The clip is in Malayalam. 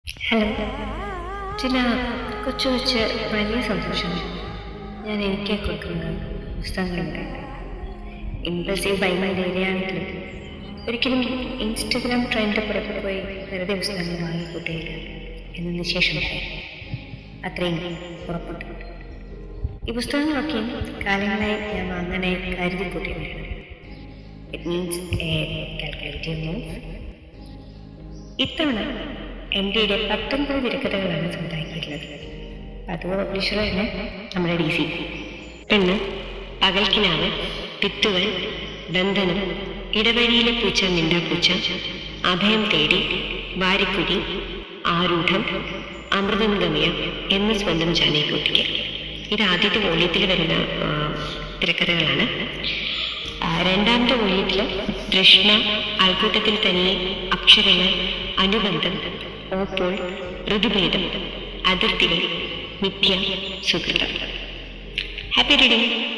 ഹലോ. ചില കൊച്ചു കൊച്ച് വലിയ സന്തോഷം ഞാൻ എനിക്ക് കൊടുക്കുന്ന പുസ്തകങ്ങളുണ്ട്. ഇംപ്രസീവ് ബൈബിൾ ഏരിയയാണെങ്കിലും ഒരിക്കലും ഇൻസ്റ്റഗ്രാം ട്രെൻഡ് പുറത്തു പോയി വെറുതെ പുസ്തകങ്ങൾ വാങ്ങിക്കൂട്ടുകയില്ല എന്ന് നിശേഷമുണ്ടായി. അത്രയും ഉറപ്പുണ്ട്. ഈ പുസ്തകങ്ങളൊക്കെ കാലങ്ങളായി ഞാൻ അങ്ങനെ കരുതി കൂട്ടിയവരാണ്. It means a calculative move. ഇത്തവണ MDയുടെ 19 തിരക്കഥകളാണ് സ്വന്തമാക്കിയിട്ടുള്ളത്. അത് പബ്ലിഷർ തന്നെ നമ്മുടെ DC. പെണ്ണ്, പകൽക്കിനാവ്, വിത്തുകൾ, ബന്ധനം, ഇടവഴിയിലെ പൂച്ച, മിണ്ടാപ്പൂച്ച, അഭയം തേടി, വാരിക്കുഴി, ആരൂഢം, അമൃതം ഗമ്യ എന്ന സ്വന്തം ജാനകിക്കുട്ടിക്ക്. ഇത് ആദ്യത്തെ വോള്യത്തിൽ വരുന്ന തിരക്കഥകളാണ്. രണ്ടാമത്തെ വോള്യത്തിൽ തൃഷ്ണ, അൽക്കൂട്ടത്തിൽ തന്നെ, അക്ഷരങ്ങൾ, അനുബന്ധം, ഓപ്പോൾ, ഋതുഭേദം, അതിർത്തികൾ, മിഥ്യ, സുഹൃതം. Happy reading.